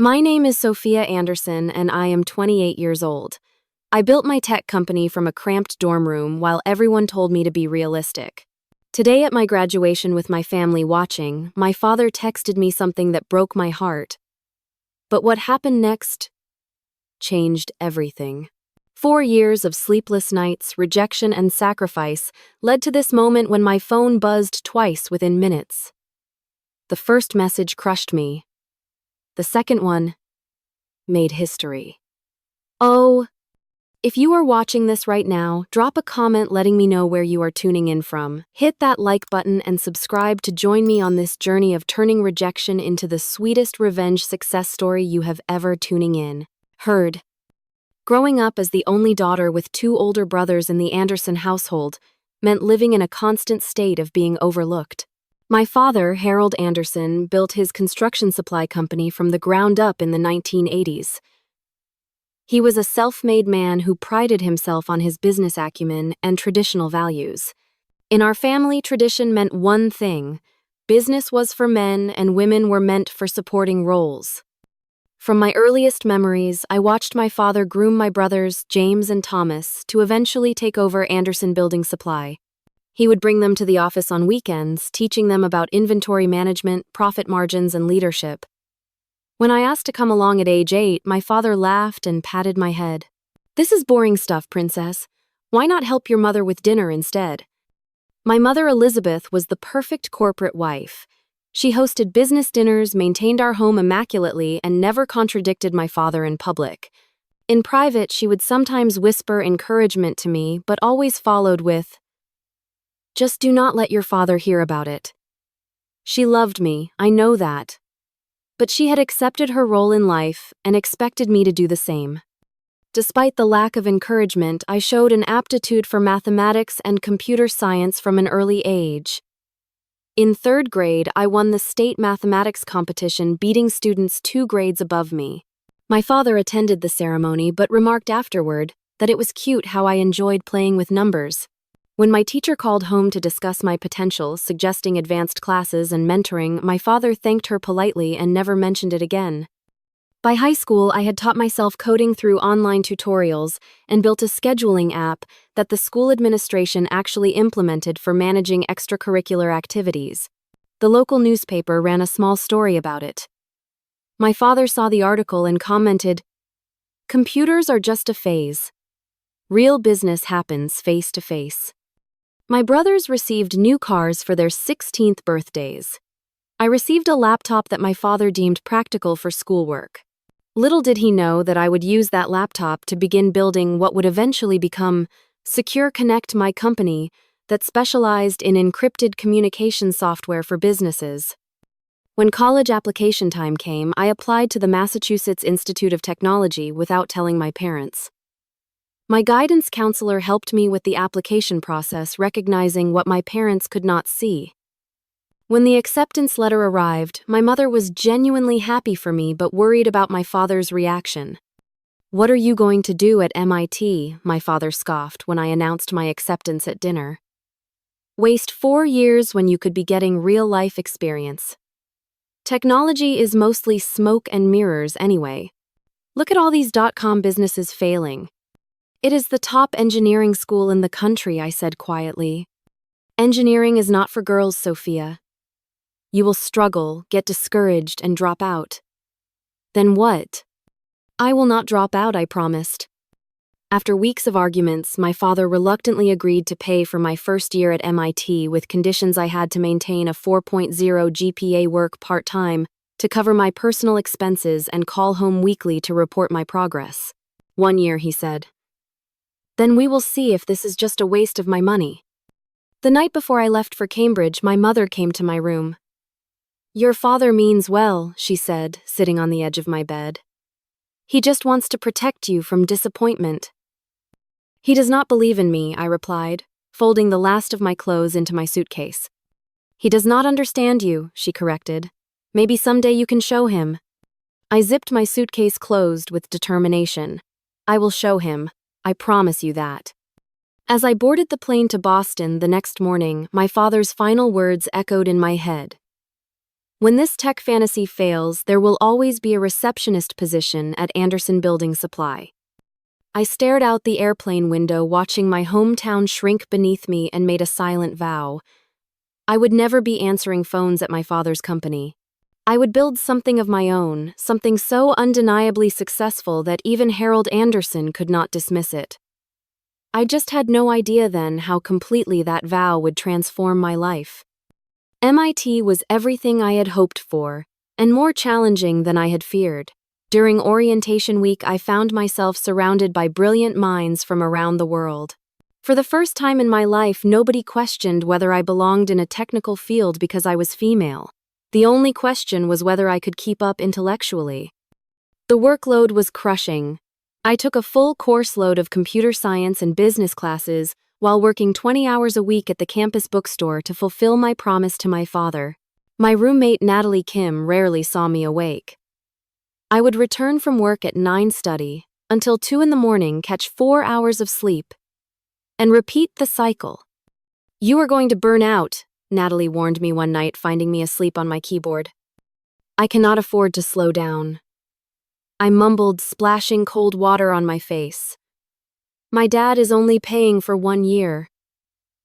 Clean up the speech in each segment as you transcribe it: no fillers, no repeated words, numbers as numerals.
My name is Sophia Anderson, and I am 28 years old. I built my tech company from a cramped dorm room while everyone told me to be realistic. Today at my graduation with my family watching, my father texted me something that broke my heart. But what happened next changed everything. 4 years of sleepless nights, rejection, and sacrifice led to this moment when my phone buzzed twice within minutes. The first message crushed me. The second one made history. Oh, if you are watching this right now, drop a comment letting me know where you are tuning in from. Hit that like button and subscribe to join me on this journey of turning rejection into the sweetest revenge success story you have ever tuning in. Heard. Growing up as the only daughter with two older brothers in the Anderson household meant living in a constant state of being overlooked. My father, Harold Anderson, built his construction supply company from the ground up in the 1980s. He was a self-made man who prided himself on his business acumen and traditional values. In our family, tradition meant one thing: business was for men and women were meant for supporting roles. From my earliest memories, I watched my father groom my brothers, James and Thomas, to eventually take over Anderson Building Supply. He would bring them to the office on weekends, teaching them about inventory management, profit margins, and leadership. When I asked to come along at age 8, my father laughed and patted my head. "This is boring stuff, princess. Why not help your mother with dinner instead?" My mother, Elizabeth, was the perfect corporate wife. She hosted business dinners, maintained our home immaculately, and never contradicted my father in public. In private, she would sometimes whisper encouragement to me, but always followed with, "Just do not let your father hear about it." She loved me, I know that. But she had accepted her role in life and expected me to do the same. Despite the lack of encouragement, I showed an aptitude for mathematics and computer science from an early age. In 3rd grade, I won the state mathematics competition, beating students 2 grades above me. My father attended the ceremony but remarked afterward that it was cute how I enjoyed playing with numbers. When my teacher called home to discuss my potential, suggesting advanced classes and mentoring, my father thanked her politely and never mentioned it again. By high school, I had taught myself coding through online tutorials and built a scheduling app that the school administration actually implemented for managing extracurricular activities. The local newspaper ran a small story about it. My father saw the article and commented, "Computers are just a phase. Real business happens face to face." My brothers received new cars for their 16th birthdays. I received a laptop that my father deemed practical for schoolwork. Little did he know that I would use that laptop to begin building what would eventually become Secure Connect, my company that specialized in encrypted communication software for businesses. When college application time came, I applied to the Massachusetts Institute of Technology without telling my parents. My guidance counselor helped me with the application process, recognizing what my parents could not see. When the acceptance letter arrived, my mother was genuinely happy for me but worried about my father's reaction. "What are you going to do at MIT?" my father scoffed when I announced my acceptance at dinner. "Waste 4 years when you could be getting real-life experience. Technology is mostly smoke and mirrors anyway. Look at all these .com businesses failing. It is the top engineering school in the country," I said quietly. "Engineering is not for girls, Sophia. You will struggle, get discouraged, and drop out." "Then what?" "I will not drop out," I promised. After weeks of arguments, my father reluctantly agreed to pay for my first year at MIT with conditions I had to maintain a 4.0 GPA, work part-time to cover my personal expenses, and call home weekly to report my progress. "1 year," he said. "Then we will see if this is just a waste of my money." The night before I left for Cambridge, my mother came to my room. "Your father means well," she said, sitting on the edge of my bed. "He just wants to protect you from disappointment." "He does not believe in me," I replied, folding the last of my clothes into my suitcase. "He does not understand you," she corrected. "Maybe someday you can show him." I zipped my suitcase closed with determination. "I will show him. I promise you that." As I boarded the plane to Boston the next morning, my father's final words echoed in my head. When this tech fantasy fails, there will always be a receptionist position at Anderson Building Supply. I stared out the airplane window, watching my hometown shrink beneath me, and made a silent vow. I would never be answering phones at my father's company. I would build something of my own, something so undeniably successful that even Harold Anderson could not dismiss it. I just had no idea then how completely that vow would transform my life. MIT was everything I had hoped for, and more challenging than I had feared. During orientation week, I found myself surrounded by brilliant minds from around the world. For the first time in my life, nobody questioned whether I belonged in a technical field because I was female. The only question was whether I could keep up intellectually. The workload was crushing. I took a full course load of computer science and business classes while working 20 hours a week at the campus bookstore to fulfill my promise to my father. My roommate Natalie Kim rarely saw me awake. I would return from work at 9, study until 2 in the morning, catch 4 hours of sleep, and repeat the cycle. "You are going to burn out," Natalie warned me one night, finding me asleep on my keyboard. "I cannot afford to slow down." I mumbled, splashing cold water on my face. "My dad is only paying for 1 year.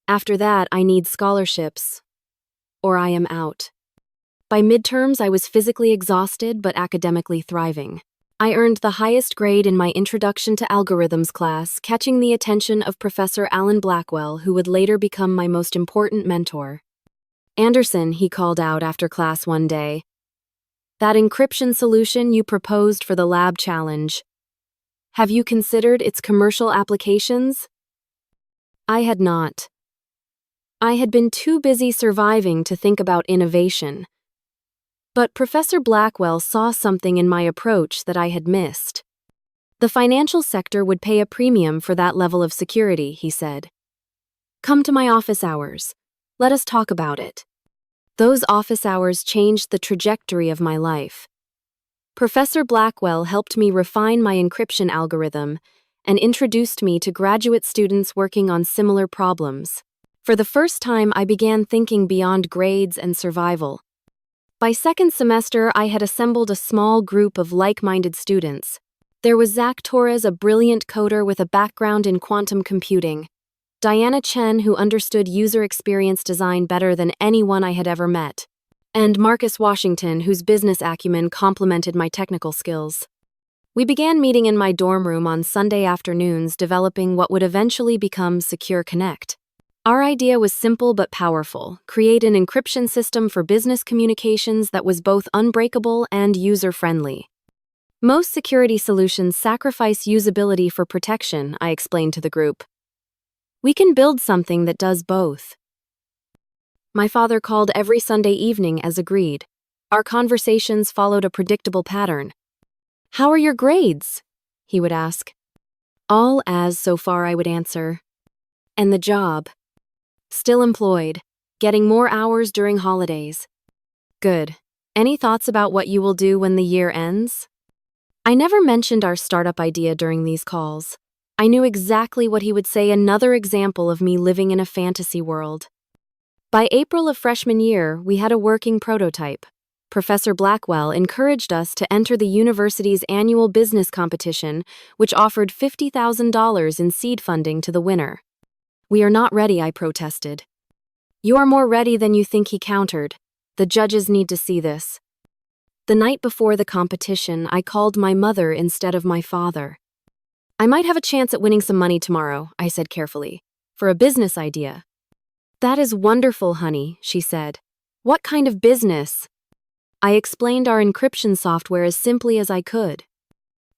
After that, I need scholarships, or I am out." By midterms, I was physically exhausted but academically thriving. I earned the highest grade in my Introduction to Algorithms class, catching the attention of Professor Alan Blackwell, who would later become my most important mentor. "Anderson," he called out after class one day, "that encryption solution you proposed for the lab challenge, have you considered its commercial applications?" I had not. I had been too busy surviving to think about innovation. But Professor Blackwell saw something in my approach that I had missed. "The financial sector would pay a premium for that level of security," he said. "Come to my office hours. Let us talk about it." Those office hours changed the trajectory of my life. Professor Blackwell helped me refine my encryption algorithm and introduced me to graduate students working on similar problems. For the first time, I began thinking beyond grades and survival. By second semester, I had assembled a small group of like-minded students. There was Zach Torres, a brilliant coder with a background in quantum computing; Diana Chen, who understood user experience design better than anyone I had ever met; and Marcus Washington, whose business acumen complemented my technical skills. We began meeting in my dorm room on Sunday afternoons, developing what would eventually become Secure Connect. Our idea was simple but powerful: create an encryption system for business communications that was both unbreakable and user-friendly. "Most security solutions sacrifice usability for protection," I explained to the group. "We can build something that does both." My father called every Sunday evening as agreed. Our conversations followed a predictable pattern. "How are your grades?" he would ask. "All as so far," I would answer. "And the job?" "Still employed, getting more hours during holidays." "Good. Any thoughts about what you will do when the year ends?" I never mentioned our startup idea during these calls. I knew exactly what he would say, another example of me living in a fantasy world. By April of freshman year, we had a working prototype. Professor Blackwell encouraged us to enter the university's annual business competition, which offered $50,000 in seed funding to the winner. "We are not ready," I protested. "You are more ready than you think," he countered. "The judges need to see this." The night before the competition, I called my mother instead of my father. "I might have a chance at winning some money tomorrow," I said carefully, "for a business idea." "That is wonderful, honey," she said. "What kind of business?" I explained our encryption software as simply as I could.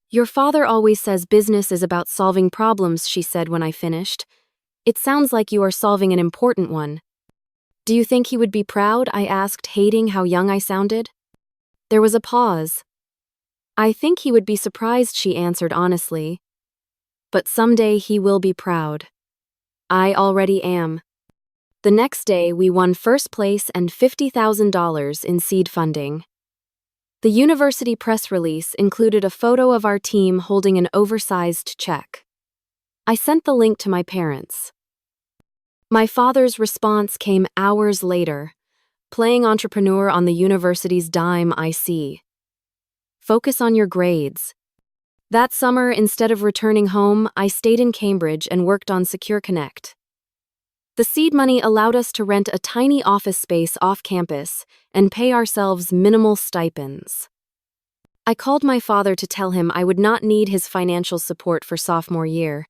"Your father always says business is about solving problems," she said when I finished. "It sounds like you are solving an important one." "Do you think he would be proud?" I asked, hating how young I sounded. There was a pause. "I think he would be surprised," she answered honestly. "But someday he will be proud. I already am." The next day, we won first place and $50,000 in seed funding. The university press release included a photo of our team holding an oversized check. I sent the link to my parents. My father's response came hours later. Playing entrepreneur on the university's dime, I see. Focus on your grades. That summer, instead of returning home, I stayed in Cambridge and worked on Secure Connect. The seed money allowed us to rent a tiny office space off campus and pay ourselves minimal stipends. I called my father to tell him I would not need his financial support for sophomore year.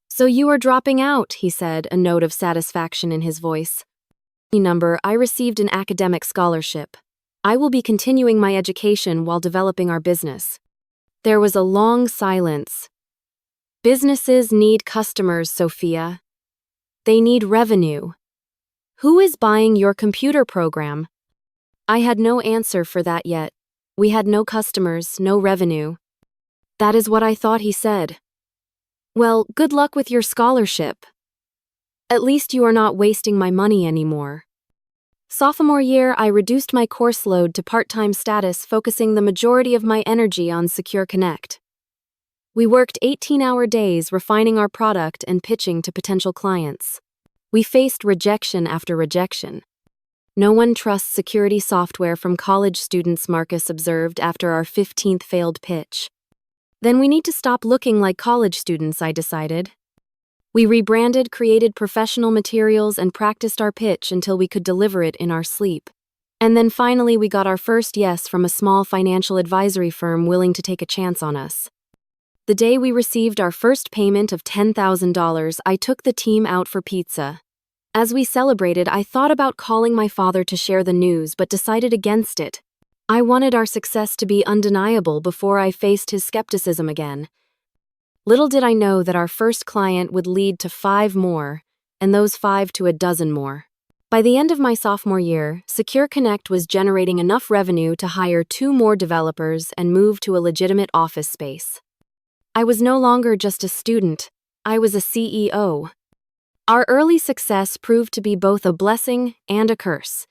"So you are dropping out," he said, a note of satisfaction in his voice. I received an academic scholarship. I will be continuing my education while developing our business. There was a long silence. Businesses need customers, Sophia. They need revenue. Who is buying your computer program? I had no answer for that yet. We had no customers, no revenue. That is what I thought he said. Well, good luck with your scholarship. At least you are not wasting my money anymore. Sophomore year, I reduced my course load to part-time status, focusing the majority of my energy on Secure Connect. We worked 18-hour days refining our product and pitching to potential clients. We faced rejection after rejection. No one trusts security software from college students, Marcus observed after our 15th failed pitch. Then we need to stop looking like college students, I decided. We rebranded, created professional materials, and practiced our pitch until we could deliver it in our sleep. And then finally we got our first yes from a small financial advisory firm willing to take a chance on us. The day we received our first payment of $10,000, I took the team out for pizza. As we celebrated, I thought about calling my father to share the news, but decided against it. I wanted our success to be undeniable before I faced his skepticism again. Little did I know that our first client would lead to 5 more, and those 5 to a dozen more. By the end of my sophomore year, Secure Connect was generating enough revenue to hire 2 more developers and move to a legitimate office space. I was no longer just a student, I was a CEO. Our early success proved to be both a blessing and a curse.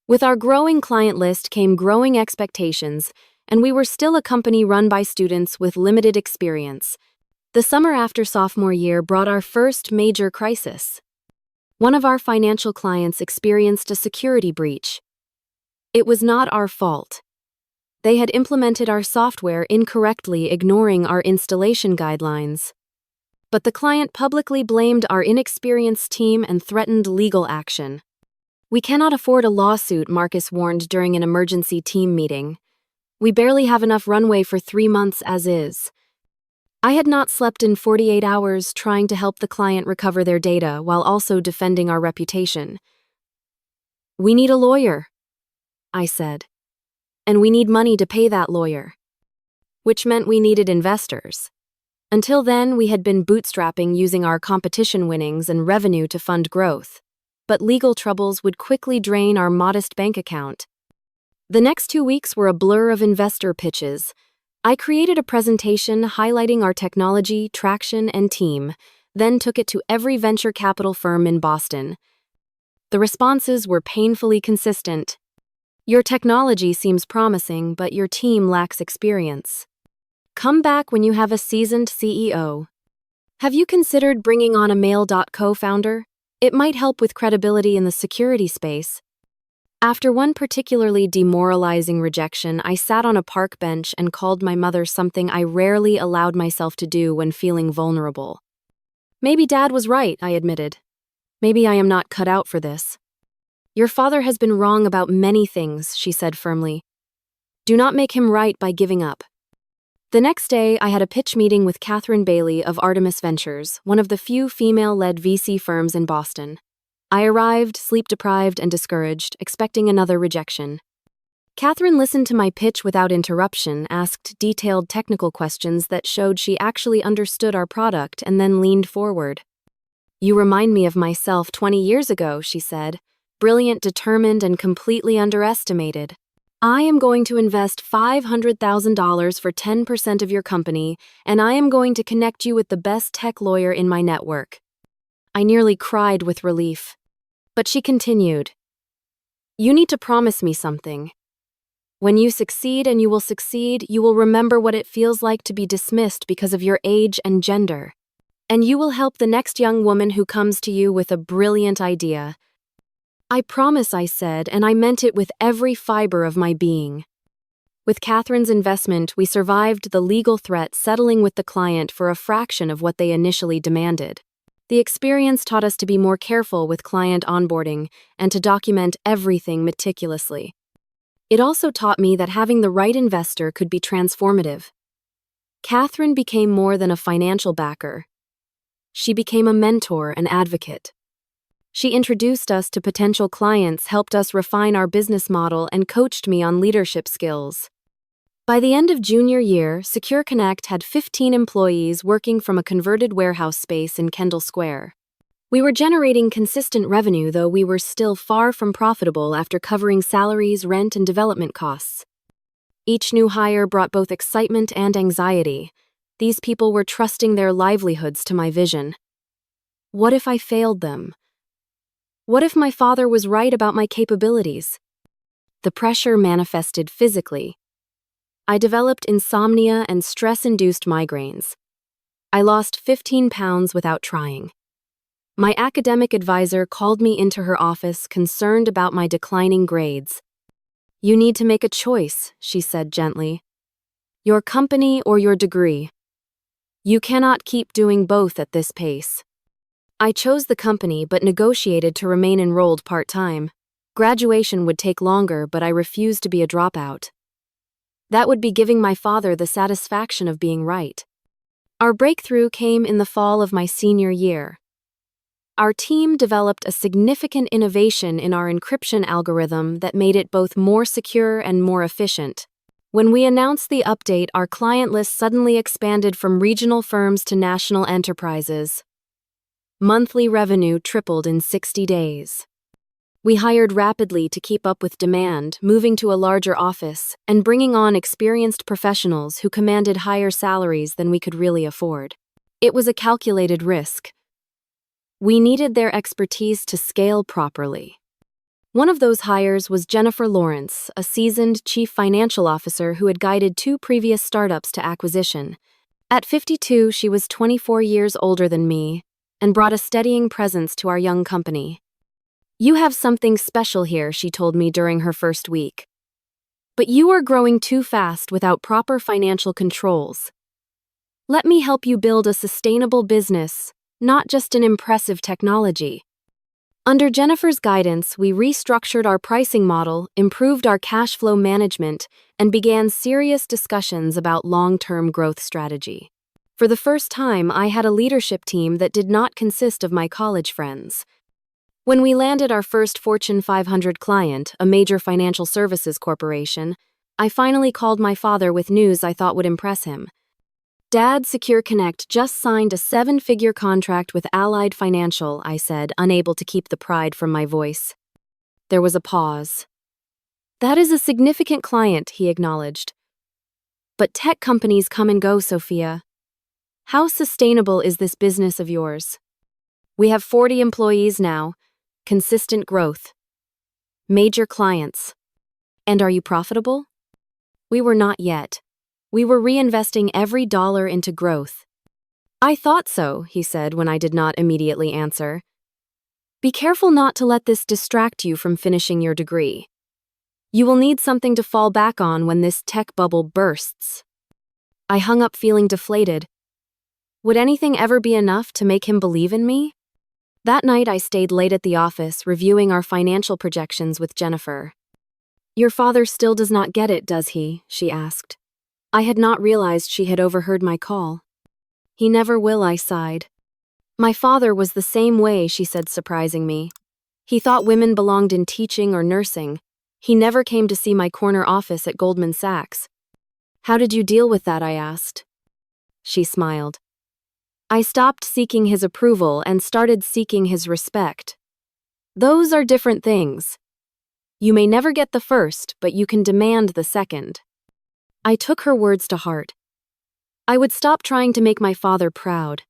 With our growing client list came growing expectations, and we were still a company run by students with limited experience. The summer after sophomore year brought our first major crisis. One of our financial clients experienced a security breach. It was not our fault. They had implemented our software incorrectly, ignoring our installation guidelines. But the client publicly blamed our inexperienced team and threatened legal action. "We cannot afford a lawsuit," Marcus warned during an emergency team meeting. "We barely have enough runway for 3 months as is." I had not slept in 48 hours trying to help the client recover their data while also defending our reputation. "We need a lawyer," I said. "And we need money to pay that lawyer." Which meant we needed investors. Until then, we had been bootstrapping using our competition winnings and revenue to fund growth. But legal troubles would quickly drain our modest bank account. The next 2 weeks were a blur of investor pitches. I created a presentation highlighting our technology, traction, and team, then took it to every venture capital firm in Boston. The responses were painfully consistent. "Your technology seems promising, but your team lacks experience. Come back when you have a seasoned CEO. Have you considered bringing on a male co-founder? It might help with credibility in the security space." After one particularly demoralizing rejection, I sat on a park bench and called my mother, something I rarely allowed myself to do when feeling vulnerable. "Maybe Dad was right," I admitted. "Maybe I am not cut out for this." "Your father has been wrong about many things," she said firmly. "Do not make him right by giving up." The next day, I had a pitch meeting with Catherine Bailey of Artemis Ventures, one of the few female-led VC firms in Boston. I arrived, sleep-deprived and discouraged, expecting another rejection. Catherine listened to my pitch without interruption, asked detailed technical questions that showed she actually understood our product, and then leaned forward. "You remind me of myself 20 years ago," she said. "Brilliant, determined, and completely underestimated. I am going to invest $500,000 for 10% of your company, and I am going to connect you with the best tech lawyer in my network." I nearly cried with relief. But she continued, "You need to promise me something. When you succeed, and you will succeed, you will remember what it feels like to be dismissed because of your age and gender. And you will help the next young woman who comes to you with a brilliant idea." "I promise," I said, and I meant it with every fiber of my being. With Catherine's investment, we survived the legal threat, settling with the client for a fraction of what they initially demanded. The experience taught us to be more careful with client onboarding and to document everything meticulously. It also taught me that having the right investor could be transformative. Catherine became more than a financial backer. She became a mentor and advocate. She introduced us to potential clients, helped us refine our business model, and coached me on leadership skills. By the end of junior year, Secure Connect had 15 employees working from a converted warehouse space in Kendall Square. We were generating consistent revenue, though we were still far from profitable after covering salaries, rent, and development costs. Each new hire brought both excitement and anxiety. These people were trusting their livelihoods to my vision. What if I failed them? What if my father was right about my capabilities? The pressure manifested physically. I developed insomnia and stress-induced migraines. I lost 15 pounds without trying. My academic advisor called me into her office, concerned about my declining grades. "You need to make a choice," she said gently. "Your company or your degree. You cannot keep doing both at this pace." I chose the company but negotiated to remain enrolled part-time. Graduation would take longer, but I refused to be a dropout. That would be giving my father the satisfaction of being right. Our breakthrough came in the fall of my senior year. Our team developed a significant innovation in our encryption algorithm that made it both more secure and more efficient. When we announced the update, our client list suddenly expanded from regional firms to national enterprises. Monthly revenue tripled in 60 days. We hired rapidly to keep up with demand, moving to a larger office and bringing on experienced professionals who commanded higher salaries than we could really afford. It was a calculated risk. We needed their expertise to scale properly. One of those hires was Jennifer Lawrence, a seasoned chief financial officer who had guided 2 previous startups to acquisition. At 52, she was 24 years older than me and brought a steadying presence to our young company. "You have something special here," she told me during her first week. "But you are growing too fast without proper financial controls. Let me help you build a sustainable business, not just an impressive technology." Under Jennifer's guidance, we restructured our pricing model, improved our cash flow management, and began serious discussions about long-term growth strategy. For the first time, I had a leadership team that did not consist of my college friends. When we landed our first Fortune 500 client, a major financial services corporation, I finally called my father with news I thought would impress him. "Dad, Secure Connect just signed a 7-figure contract with Allied Financial," I said, unable to keep the pride from my voice. There was a pause. "That is a significant client," he acknowledged. "But tech companies come and go, Sophia. How sustainable is this business of yours? We have 40 employees now. Consistent growth. Major clients. And are you profitable?" We were not yet. We were reinvesting every dollar into growth. "I thought so," he said when I did not immediately answer. "Be careful not to let this distract you from finishing your degree. You will need something to fall back on when this tech bubble bursts." I hung up feeling deflated. Would anything ever be enough to make him believe in me? That night I stayed late at the office, reviewing our financial projections with Jennifer. "Your father still does not get it, does he?" she asked. I had not realized she had overheard my call. "He never will," I sighed. "My father was the same way," she said, surprising me. "He thought women belonged in teaching or nursing. He never came to see my corner office at Goldman Sachs." "How did you deal with that?" I asked. She smiled. "I stopped seeking his approval and started seeking his respect. Those are different things. You may never get the first, but you can demand the second." I took her words to heart. I would stop trying to make my father proud.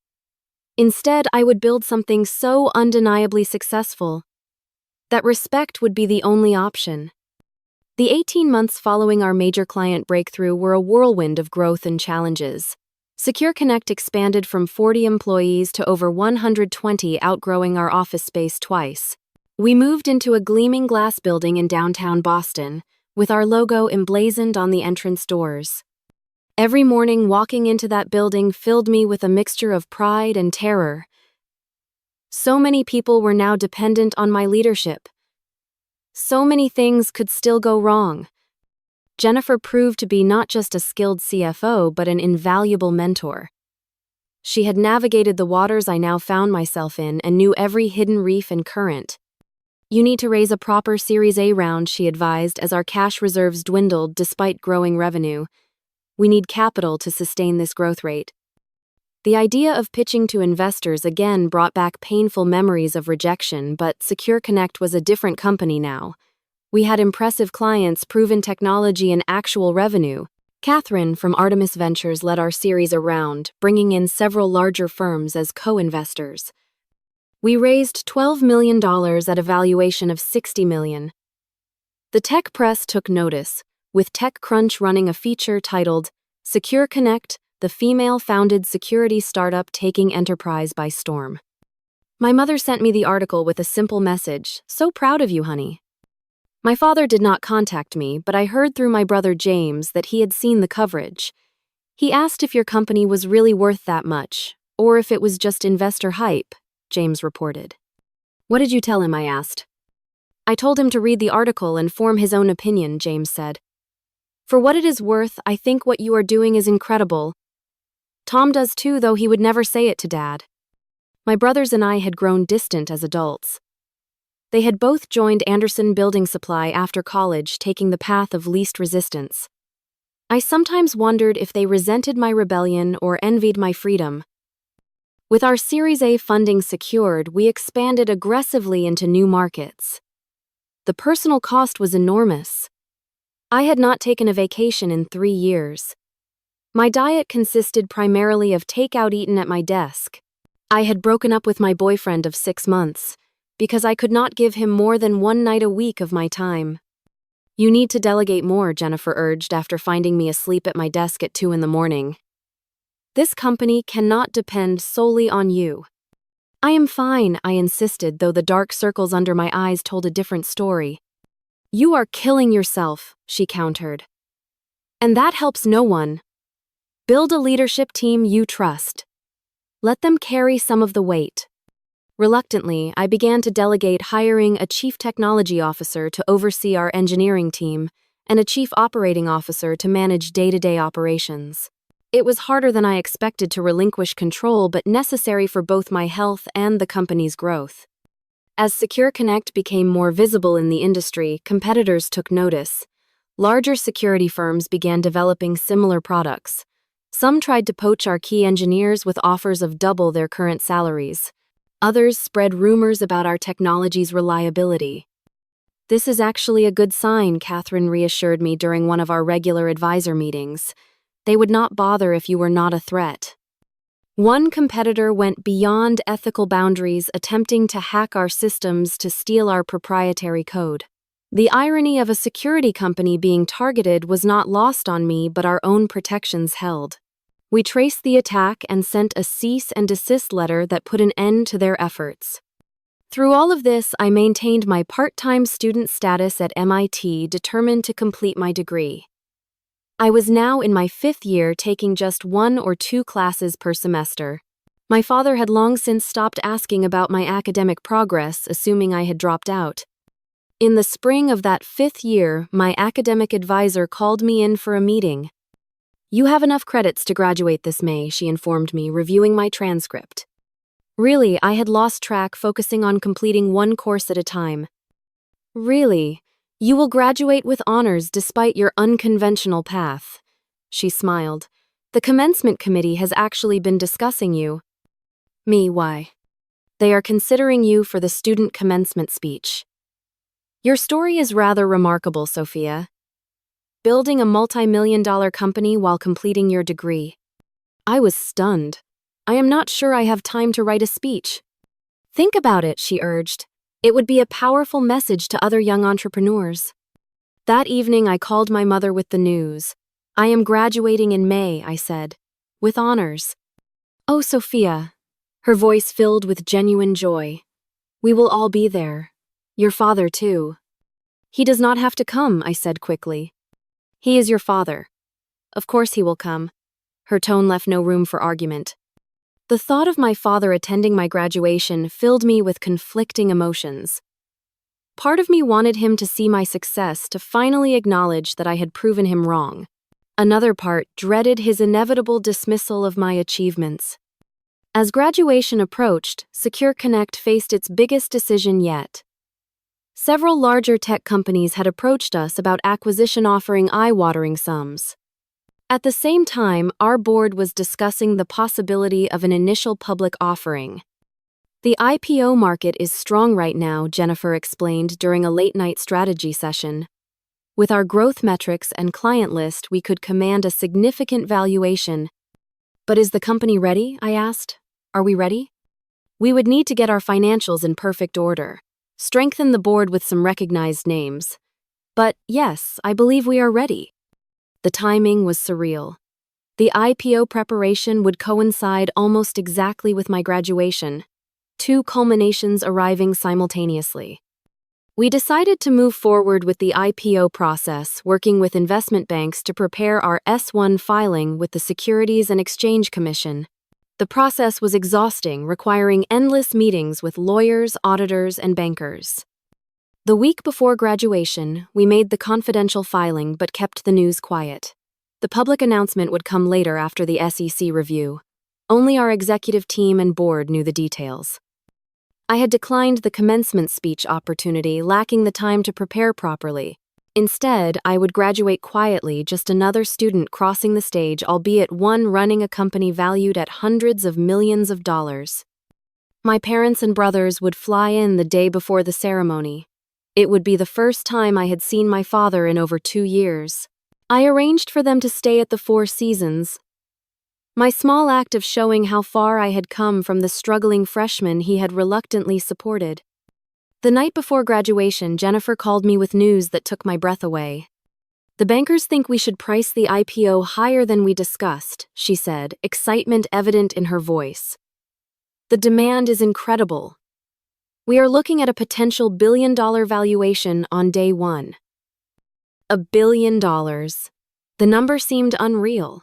Instead, I would build something so undeniably successful that respect would be the only option. The 18 months following our major client breakthrough were a whirlwind of growth and challenges. Secure Connect expanded from 40 employees to over 120, outgrowing our office space twice. We moved into a gleaming glass building in downtown Boston, with our logo emblazoned on the entrance doors. Every morning walking into that building filled me with a mixture of pride and terror. So many people were now dependent on my leadership. So many things could still go wrong. Jennifer proved to be not just a skilled CFO but an invaluable mentor. She had navigated the waters I now found myself in and knew every hidden reef and current. "You need to raise a proper Series A round," she advised, as our cash reserves dwindled despite growing revenue. "We need capital to sustain this growth rate." The idea of pitching to investors again brought back painful memories of rejection, but Secure Connect was a different company now. We had impressive clients, proven technology, and actual revenue. Catherine from Artemis Ventures led our series around, bringing in several larger firms as co-investors. We raised $12 million at a valuation of $60 million. The tech press took notice, with TechCrunch running a feature titled "Secure Connect, the female-founded security startup taking enterprise by storm." My mother sent me the article with a simple message, "So proud of you, honey." My father did not contact me, but I heard through my brother James that he had seen the coverage. He asked if your company was really worth that much, or if it was just investor hype, James reported. "What did you tell him?" I asked. "I told him to read the article and form his own opinion," James said. "For what it is worth, I think what you are doing is incredible. Tom does too, though he would never say it to Dad." My brothers and I had grown distant as adults. They had both joined Anderson Building Supply after college, taking the path of least resistance. I sometimes wondered if they resented my rebellion or envied my freedom. With our Series A funding secured, we expanded aggressively into new markets. The personal cost was enormous. I had not taken a vacation in 3 years. My diet consisted primarily of takeout eaten at my desk. I had broken up with my boyfriend of 6 months, because I could not give him more than 1 night a week of my time. "You need to delegate more," Jennifer urged after finding me asleep at my desk at 2 in the morning. "This company cannot depend solely on you." "I am fine," I insisted, though the dark circles under my eyes told a different story. "You are killing yourself," she countered. "And that helps no one. Build a leadership team you trust. Let them carry some of the weight." Reluctantly, I began to delegate, hiring a chief technology officer to oversee our engineering team and a chief operating officer to manage day-to-day operations. It was harder than I expected to relinquish control, but necessary for both my health and the company's growth. As Secure Connect became more visible in the industry, competitors took notice. Larger security firms began developing similar products. Some tried to poach our key engineers with offers of double their current salaries. Others spread rumors about our technology's reliability. "This is actually a good sign," Catherine reassured me during one of our regular advisor meetings. "They would not bother if you were not a threat." One competitor went beyond ethical boundaries, attempting to hack our systems to steal our proprietary code. The irony of a security company being targeted was not lost on me, but our own protections held. We traced the attack and sent a cease and desist letter that put an end to their efforts. Through all of this, I maintained my part-time student status at MIT, determined to complete my degree. I was now in my 5th year, taking just 1 or 2 classes per semester. My father had long since stopped asking about my academic progress, assuming I had dropped out. In the spring of that 5th year, my academic advisor called me in for a meeting. "You have enough credits to graduate this May," she informed me, reviewing my transcript. Really, I had lost track, focusing on completing 1 course at a time. "Really? You will graduate with honors despite your unconventional path." She smiled. "The commencement committee has actually been discussing you." "Me, why?" "They are considering you for the student commencement speech." "Your story is rather remarkable, Sophia. Building a multi-million-dollar company while completing your degree." I was stunned. "I am not sure I have time to write a speech." "Think about it," she urged. "It would be a powerful message to other young entrepreneurs." That evening, I called my mother with the news. "I am graduating in May," I said. "With honors." "Oh, Sophia." Her voice filled with genuine joy. "We will all be there." Your father, too. He does not have to come, I said quickly. He is your father. Of course he will come. Her tone left no room for argument. The thought of my father attending my graduation filled me with conflicting emotions. Part of me wanted him to see my success, to finally acknowledge that I had proven him wrong. Another part dreaded his inevitable dismissal of my achievements. As graduation approached, Secure Connect faced its biggest decision yet. Several larger tech companies had approached us about acquisition offering eye-watering sums. At the same time, our board was discussing the possibility of an initial public offering. The IPO market is strong right now, Jennifer explained during a late-night strategy session. With our growth metrics and client list, we could command a significant valuation. But is the company ready? I asked. Are we ready? We would need to get our financials in perfect order, strengthen the board with some recognized names. But yes, I believe we are ready. The timing was surreal. The IPO preparation would coincide almost exactly with my graduation, two culminations arriving simultaneously. We decided to move forward with the IPO process, working with investment banks to prepare our S-1 filing with the Securities and Exchange Commission. The process was exhausting, requiring endless meetings with lawyers, auditors, and bankers. The week before graduation, we made the confidential filing but kept the news quiet. The public announcement would come later after the SEC review. Only our executive team and board knew the details. I had declined the commencement speech opportunity, lacking the time to prepare properly. Instead, I would graduate quietly, just another student crossing the stage, albeit one running a company valued at hundreds of millions of dollars. My parents and brothers would fly in the day before the ceremony. It would be the first time I had seen my father in over 2 years. I arranged for them to stay at the Four Seasons. My small act of showing how far I had come from the struggling freshman he had reluctantly supported. The night before graduation, Jennifer called me with news that took my breath away. The bankers think we should price the IPO higher than we discussed, she said, excitement evident in her voice. The demand is incredible. We are looking at a potential billion-dollar valuation on day one. $1 billion. The number seemed unreal.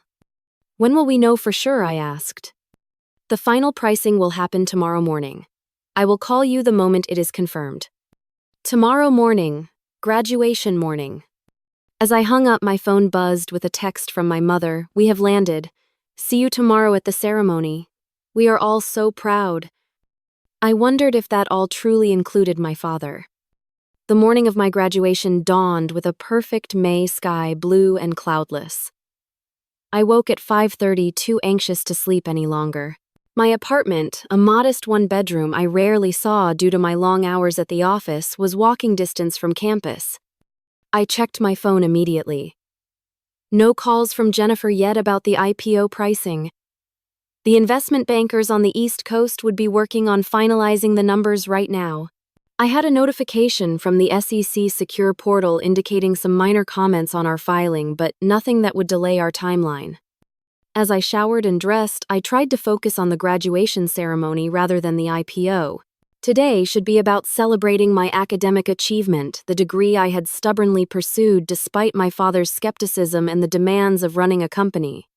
When will we know for sure? I asked. The final pricing will happen tomorrow morning. I will call you the moment it is confirmed. Tomorrow morning, graduation morning. As I hung up, my phone buzzed with a text from my mother. We have landed. See you tomorrow at the ceremony. We are all so proud. I wondered if that all truly included my father. The morning of my graduation dawned with a perfect May sky, blue and cloudless. I woke at 5:30, too anxious to sleep any longer. My apartment, a modest one-bedroom I rarely saw due to my long hours at the office, was walking distance from campus. I checked my phone immediately. No calls from Jennifer yet about the IPO pricing. The investment bankers on the East Coast would be working on finalizing the numbers right now. I had a notification from the SEC Secure portal indicating some minor comments on our filing, but nothing that would delay our timeline. As I showered and dressed, I tried to focus on the graduation ceremony rather than the IPO. Today should be about celebrating my academic achievement, the degree I had stubbornly pursued despite my father's skepticism and the demands of running a company.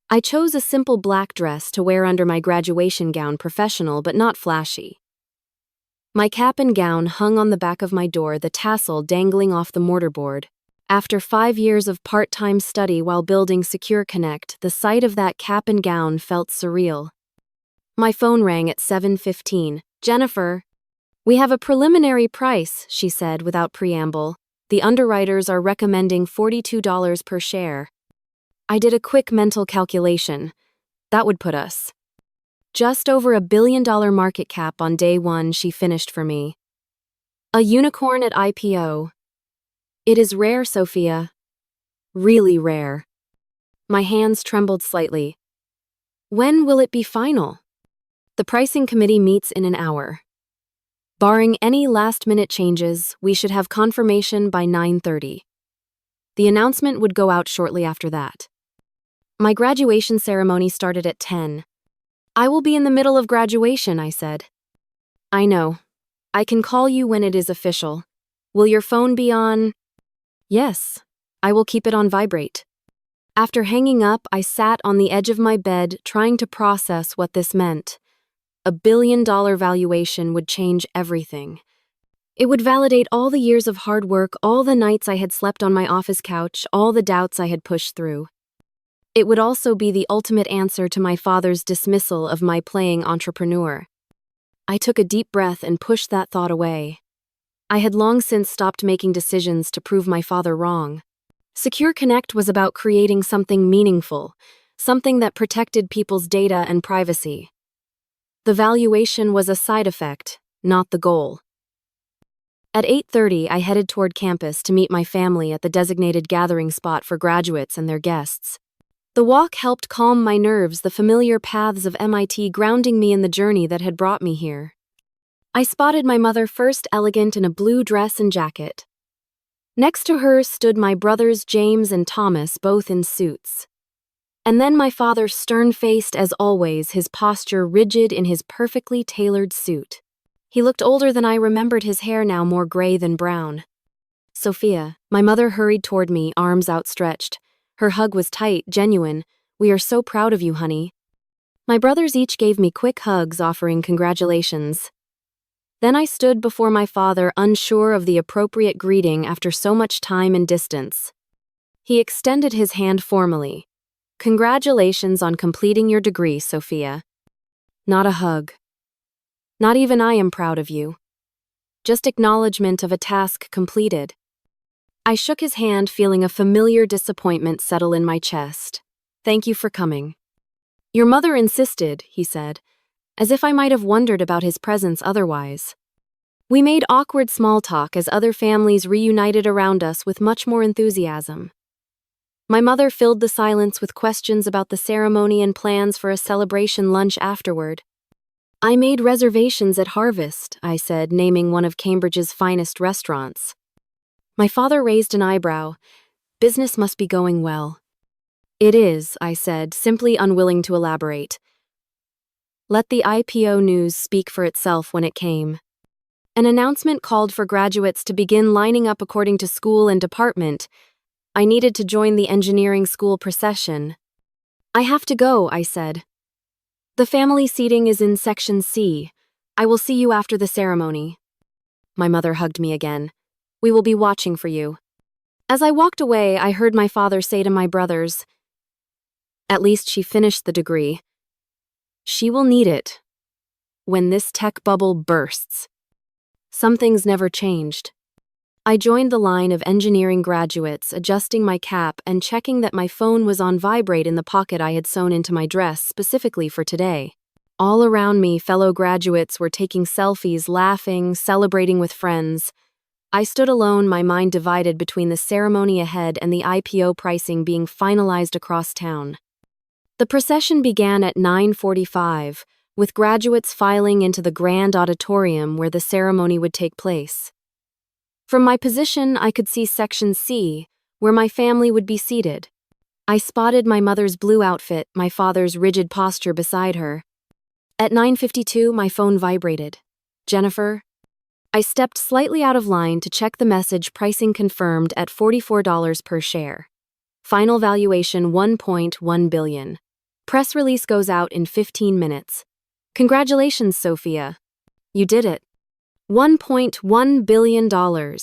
I chose a simple black dress to wear under my graduation gown, professional but not flashy. My cap and gown hung on the back of my door, the tassel dangling off the mortarboard. After 5 years of part-time study while building Secure Connect, the sight of that cap and gown felt surreal. My phone rang at 7:15. Jennifer, we have a preliminary price, she said without preamble. The underwriters are recommending $42 per share. I did a quick mental calculation. That would put us just over $1 billion market cap on day one, she finished for me. A unicorn at IPO. It is rare, Sophia. Really rare. My hands trembled slightly. When will it be final? The pricing committee meets in an hour. Barring any last-minute changes, we should have confirmation by 9:30. The announcement would go out shortly after that. My graduation ceremony started at 10. I will be in the middle of graduation, I said. I know. I can call you when it is official. Will your phone be on? Yes. I will keep it on vibrate. After hanging up, I sat on the edge of my bed trying to process what this meant. $1 billion valuation would change everything. It would validate all the years of hard work, all the nights I had slept on my office couch, all the doubts I had pushed through. It would also be the ultimate answer to my father's dismissal of my playing entrepreneur. I took a deep breath and pushed that thought away. I had long since stopped making decisions to prove my father wrong. Secure Connect was about creating something meaningful, something that protected people's data and privacy. The valuation was a side effect, not the goal. At 8:30, I headed toward campus to meet my family at the designated gathering spot for graduates and their guests. The walk helped calm my nerves, the familiar paths of MIT grounding me in the journey that had brought me here. I spotted my mother first, elegant in a blue dress and jacket. Next to her stood my brothers James and Thomas, both in suits. And then my father, stern-faced as always, his posture rigid in his perfectly tailored suit. He looked older than I remembered, his hair now more gray than brown. Sophia, my mother hurried toward me, arms outstretched. Her hug was tight, genuine. We are so proud of you, honey. My brothers each gave me quick hugs, offering congratulations. Then I stood before my father, unsure of the appropriate greeting after so much time and distance. He extended his hand formally. Congratulations on completing your degree, Sophia. Not a hug. Not even I am proud of you. Just acknowledgement of a task completed. I shook his hand, feeling a familiar disappointment settle in my chest. Thank you for coming. Your mother insisted, he said, as if I might have wondered about his presence otherwise. We made awkward small talk as other families reunited around us with much more enthusiasm. My mother filled the silence with questions about the ceremony and plans for a celebration lunch afterward. I made reservations at Harvest, I said, naming one of Cambridge's finest restaurants. My father raised an eyebrow. Business must be going well. It is, I said, simply unwilling to elaborate. Let the IPO news speak for itself when it came. An announcement called for graduates to begin lining up according to school and department. I needed to join the engineering school procession. I have to go, I said. The family seating is in Section C. I will see you after the ceremony. My mother hugged me again. We will be watching for you. As I walked away, I heard my father say to my brothers, at least she finished the degree. She will need it when this tech bubble bursts. Some things never changed. I joined the line of engineering graduates, adjusting my cap and checking that my phone was on vibrate in the pocket I had sewn into my dress specifically for today. All around me, fellow graduates were taking selfies, laughing, celebrating with friends. I stood alone, my mind divided between the ceremony ahead and the IPO pricing being finalized across town. The procession began at 9:45, with graduates filing into the grand auditorium where the ceremony would take place. From my position, I could see Section C, where my family would be seated. I spotted my mother's blue outfit, my father's rigid posture beside her. At 9:52, my phone vibrated. Jennifer? I stepped slightly out of line to check the message, pricing confirmed at $44 per share. Final valuation $1.1 billion. Press release goes out in 15 minutes. Congratulations, Sophia. You did it. $1.1 billion.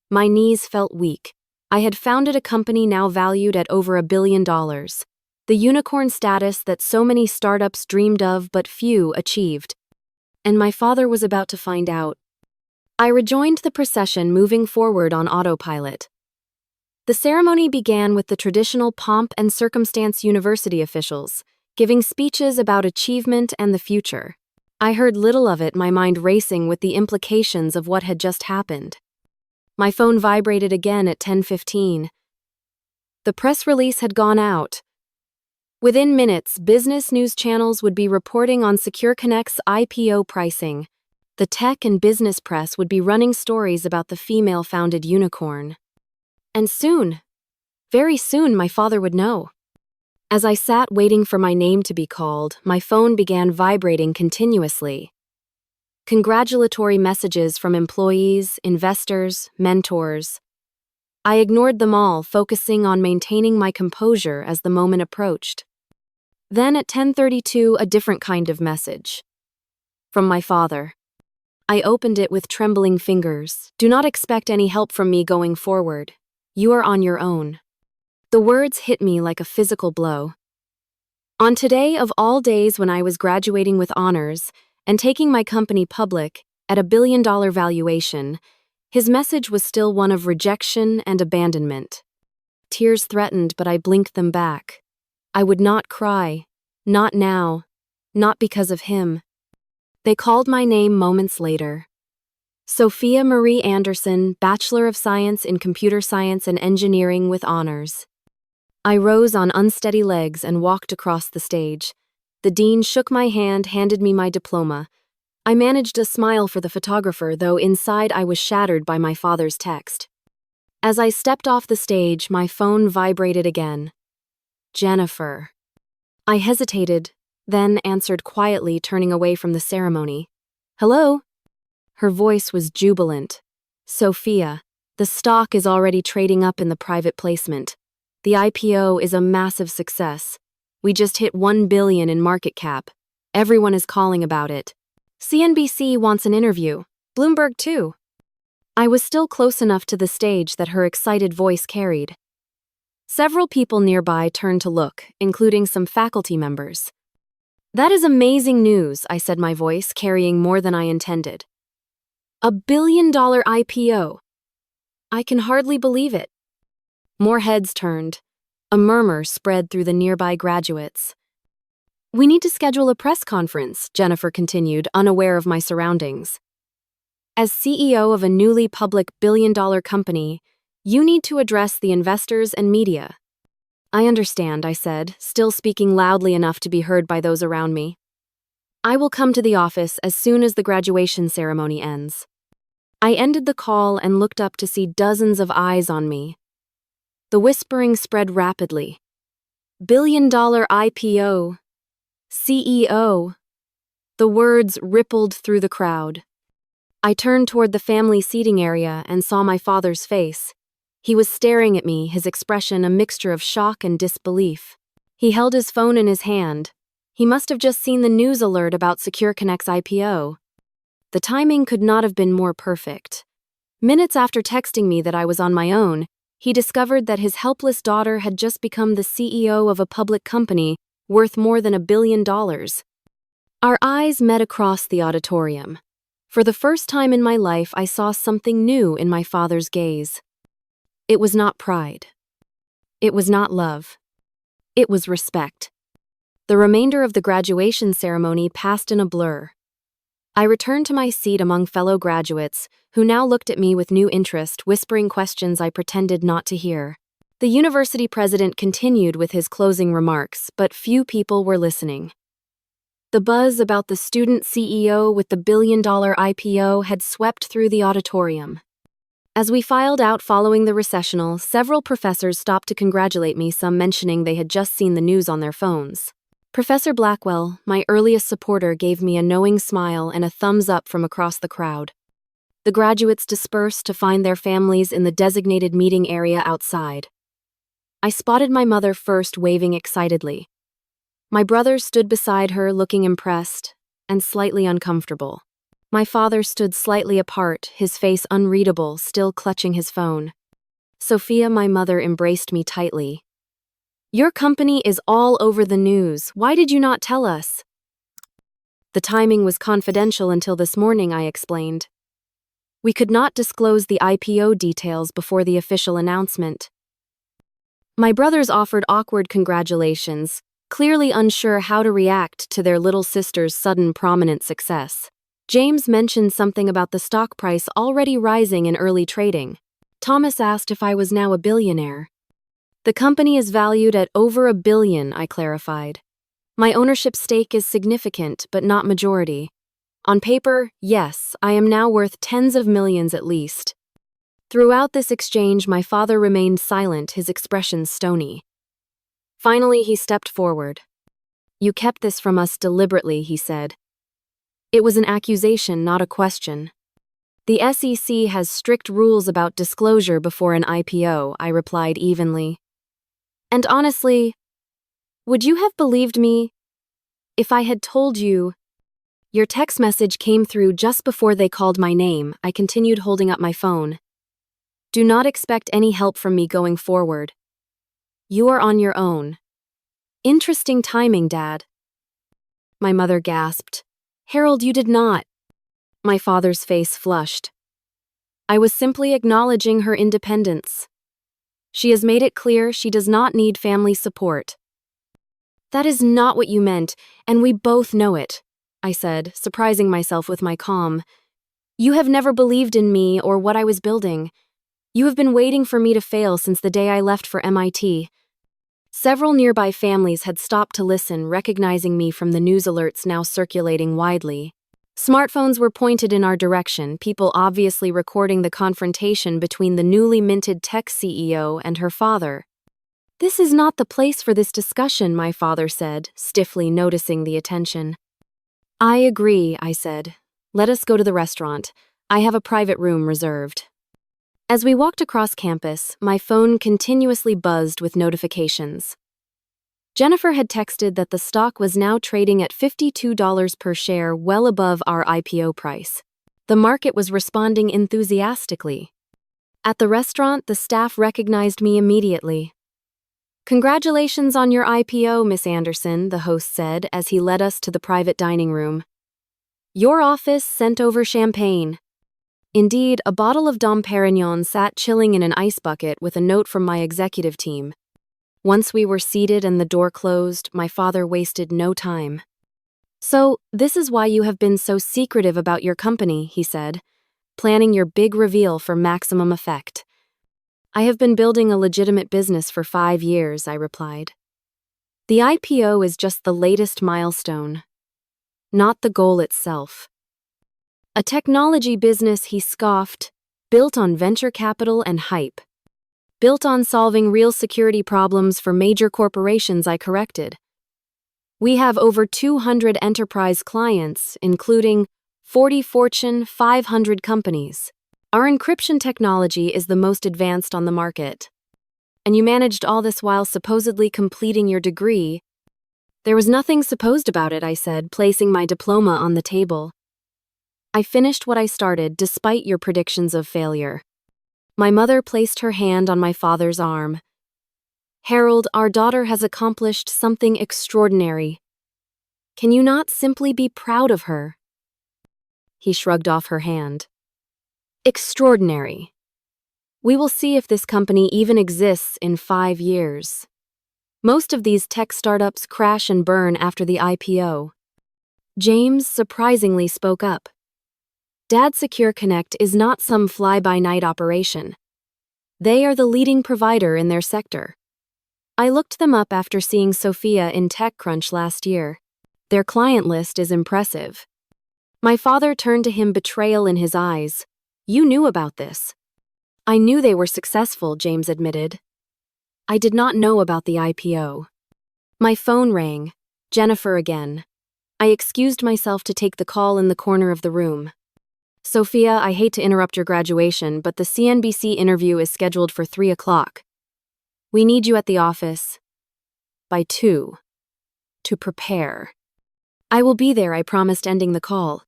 My knees felt weak. I had founded a company now valued at over $1 billion. The unicorn status that so many startups dreamed of but few achieved. And my father was about to find out. I rejoined the procession, moving forward on autopilot. The ceremony began with the traditional pomp and circumstance, university officials giving speeches about achievement and the future. I heard little of it, my mind racing with the implications of what had just happened. My phone vibrated again at 10:15. The press release had gone out. Within minutes, business news channels would be reporting on Secure Connect's IPO pricing. The tech and business press would be running stories about the female-founded unicorn. And soon, very soon, my father would know. As I sat waiting for my name to be called, my phone began vibrating continuously. congratulatory messages from employees, investors, mentors. I ignored them all, focusing on maintaining my composure as the moment approached. Then at 10:32, a different kind of message. From my father. I opened it with trembling fingers. Do not expect any help from me going forward. You are on your own. The words hit me like a physical blow. On today of all days when I was graduating with honors and taking my company public at a billion-dollar valuation, his message was still one of rejection and abandonment. Tears threatened, but I blinked them back. I would not cry. Not now. Not because of him. They called my name moments later. Sophia Marie Anderson, Bachelor of Science in Computer Science and Engineering with honors. I rose on unsteady legs and walked across the stage. The dean shook my hand, handed me my diploma. I managed a smile for the photographer, though inside I was shattered by my father's text. As I stepped off the stage, my phone vibrated again. Jennifer. I hesitated, then answered quietly, turning away from the ceremony. Hello? Her voice was jubilant. Sophia, the stock is already trading up in the private placement. The IPO is a massive success. We just hit $1 billion in market cap. Everyone is calling about it. CNBC wants an interview. Bloomberg too. I was still close enough to the stage that her excited voice carried. Several people nearby turned to look, including some faculty members. That is amazing news, I said, my voice carrying more than I intended. $1 billion IPO. I can hardly believe it. More heads turned. A murmur spread through the nearby graduates. We need to schedule a press conference, Jennifer continued, unaware of my surroundings. As CEO of a newly public billion-dollar company, you need to address the investors and media. I understand, I said, still speaking loudly enough to be heard by those around me. I will come to the office as soon as the graduation ceremony ends. I ended the call and looked up to see dozens of eyes on me. The whispering spread rapidly. Billion-dollar IPO. CEO. The words rippled through the crowd. I turned toward the family seating area and saw my father's face. He was staring at me, his expression a mixture of shock and disbelief. He held his phone in his hand. He must have just seen the news alert about SecureConnect's IPO. The timing could not have been more perfect. Minutes after texting me that I was on my own, he discovered that his helpless daughter had just become the CEO of a public company worth more than $1 billion. Our eyes met across the auditorium. For the first time in my life, I saw something new in my father's gaze. It was not pride. It was not love. It was respect. The remainder of the graduation ceremony passed in a blur. I returned to my seat among fellow graduates, who now looked at me with new interest, whispering questions I pretended not to hear. The university president continued with his closing remarks, but few people were listening. The buzz about the student CEO with the billion-dollar IPO had swept through the auditorium. As we filed out following the recessional, several professors stopped to congratulate me, some mentioning they had just seen the news on their phones. Professor Blackwell, my earliest supporter, gave me a knowing smile and a thumbs up from across the crowd. The graduates dispersed to find their families in the designated meeting area outside. I spotted my mother first, waving excitedly. My brother stood beside her, looking impressed and slightly uncomfortable. My father stood slightly apart, his face unreadable, still clutching his phone. Sophia, my mother, embraced me tightly. Your company is all over the news. Why did you not tell us? The timing was confidential until this morning, I explained. We could not disclose the IPO details before the official announcement. My brothers offered awkward congratulations, clearly unsure how to react to their little sister's sudden prominent success. James mentioned something about the stock price already rising in early trading. Thomas asked if I was now a billionaire. The company is valued at over $1 billion, I clarified. My ownership stake is significant, but not majority. On paper, yes, I am now worth tens of millions at least. Throughout this exchange, my father remained silent, his expression stony. Finally, he stepped forward. You kept this from us deliberately, he said. It was an accusation, not a question. The SEC has strict rules about disclosure before an IPO, I replied evenly. And honestly, would you have believed me if I had told you? Your text message came through just before they called my name. I continued holding up my phone. Do not expect any help from me going forward. You are on your own. Interesting timing, Dad. My mother gasped. Harold, you did not. My father's face flushed. I was simply acknowledging her independence. She has made it clear she does not need family support. That is not what you meant, and we both know it, I said, surprising myself with my calm. You have never believed in me or what I was building. You have been waiting for me to fail since the day I left for MIT. Several nearby families had stopped to listen, recognizing me from the news alerts now circulating widely. Smartphones were pointed in our direction, people obviously recording the confrontation between the newly minted tech CEO and her father. This is not the place for this discussion, my father said, stiffly noticing the attention. I agree, I said. Let us go to the restaurant. I have a private room reserved. As we walked across campus, my phone continuously buzzed with notifications. Jennifer had texted that the stock was now trading at $52 per share, well above our IPO price. The market was responding enthusiastically. At the restaurant, the staff recognized me immediately. Congratulations on your IPO, Miss Anderson, the host said as he led us to the private dining room. Your office sent over champagne. Indeed, a bottle of Dom Perignon sat chilling in an ice bucket with a note from my executive team. Once we were seated and the door closed, my father wasted no time. So, this is why you have been so secretive about your company, he said, planning your big reveal for maximum effect. I have been building a legitimate business for 5 years, I replied. The IPO is just the latest milestone, not the goal itself. A technology business, he scoffed, built on venture capital and hype. Built on solving real security problems for major corporations, I corrected. We have over 200 enterprise clients, including 40 Fortune 500 companies. Our encryption technology is the most advanced on the market. And you managed all this while supposedly completing your degree. There was nothing supposed about it, I said, placing my diploma on the table. I finished what I started despite your predictions of failure. My mother placed her hand on my father's arm. Harold, our daughter has accomplished something extraordinary. Can you not simply be proud of her? He shrugged off her hand. Extraordinary. We will see if this company even exists in 5 years. Most of these tech startups crash and burn after the IPO. James surprisingly spoke up. Dad Secure Connect is not some fly-by-night operation. They are the leading provider in their sector. I looked them up after seeing Sophia in TechCrunch last year. Their client list is impressive. My father turned to him, betrayal in his eyes. You knew about this. I knew they were successful, James admitted. I did not know about the IPO. My phone rang. Jennifer again. I excused myself to take the call in the corner of the room. Sophia, I hate to interrupt your graduation, but the CNBC interview is scheduled for 3 o'clock. We need you at the office by 2 to prepare. I will be there, I promised, ending the call.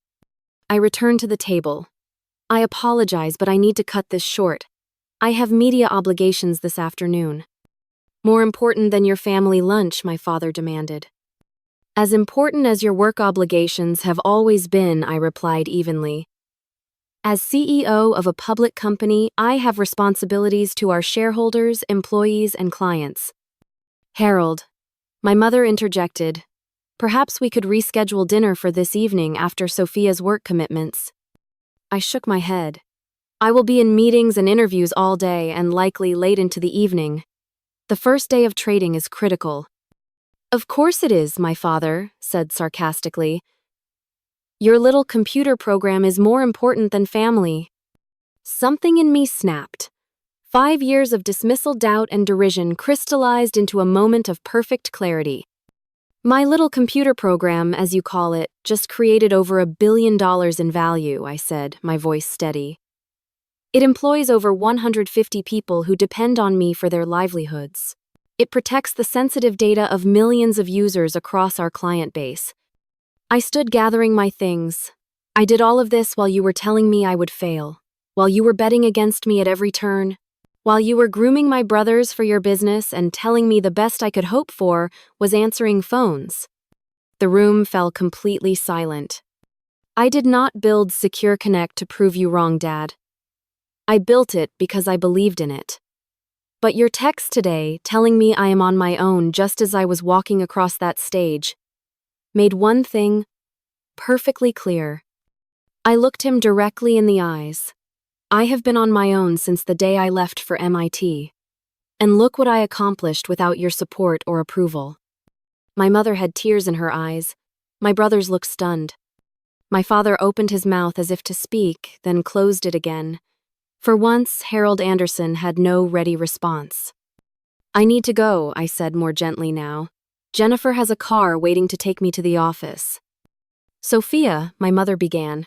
I returned to the table. I apologize, but I need to cut this short. I have media obligations this afternoon. More important than your family lunch, my father demanded. As important as your work obligations have always been, I replied evenly. As CEO of a public company, I have responsibilities to our shareholders, employees, and clients. Harold, my mother interjected, perhaps we could reschedule dinner for this evening after Sophia's work commitments. I shook my head. I will be in meetings and interviews all day and likely late into the evening. The first day of trading is critical. Of course it is, my father said sarcastically. Your little computer program is more important than family. Something in me snapped. 5 years of dismissal, doubt, and derision crystallized into a moment of perfect clarity. My little computer program, as you call it, just created over $1 billion in value, I said, my voice steady. It employs over 150 people who depend on me for their livelihoods. It protects the sensitive data of millions of users across our client base. I stood gathering my things. I did all of this while you were telling me I would fail, while you were betting against me at every turn, while you were grooming my brothers for your business and telling me the best I could hope for was answering phones. The room fell completely silent. I did not build Secure Connect to prove you wrong, Dad. I built it because I believed in it. But your text today, telling me I am on my own just as I was walking across that stage, made one thing perfectly clear. I looked him directly in the eyes. I have been on my own since the day I left for MIT. And look what I accomplished without your support or approval. My mother had tears in her eyes. My brothers looked stunned. My father opened his mouth as if to speak, then closed it again. For once, Harold Anderson had no ready response. I need to go, I said more gently now. Jennifer has a car waiting to take me to the office. Sophia, my mother began.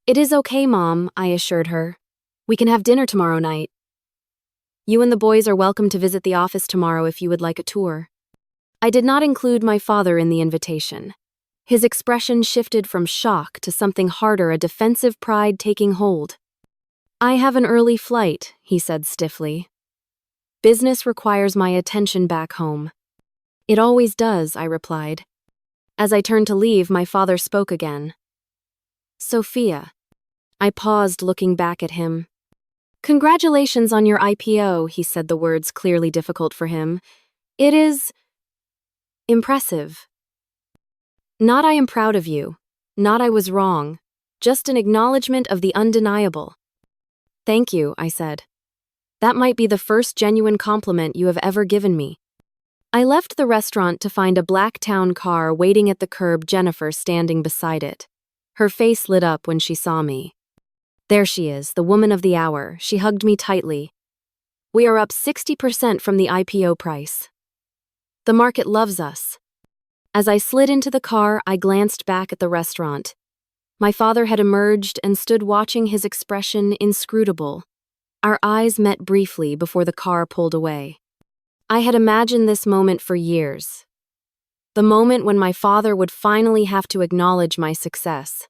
It is okay, Mom, I assured her. We can have dinner tomorrow night. You and the boys are welcome to visit the office tomorrow if you would like a tour. I did not include my father in the invitation. His expression shifted from shock to something harder, a defensive pride taking hold. I have an early flight, he said stiffly. Business requires my attention back home. It always does, I replied. As I turned to leave, my father spoke again. Sophia. I paused, looking back at him. Congratulations on your IPO, he said, the words clearly difficult for him. It is impressive. Not I am proud of you. Not I was wrong. Just an acknowledgement of the undeniable. Thank you, I said. That might be the first genuine compliment you have ever given me. I left the restaurant to find a black town car waiting at the curb, Jennifer standing beside it. Her face lit up when she saw me. There she is, the woman of the hour. She hugged me tightly. We are up 60% from the IPO price. The market loves us. As I slid into the car, I glanced back at the restaurant. My father had emerged and stood watching, his expression inscrutable. Our eyes met briefly before the car pulled away. I had imagined this moment for years. The moment when my father would finally have to acknowledge my success.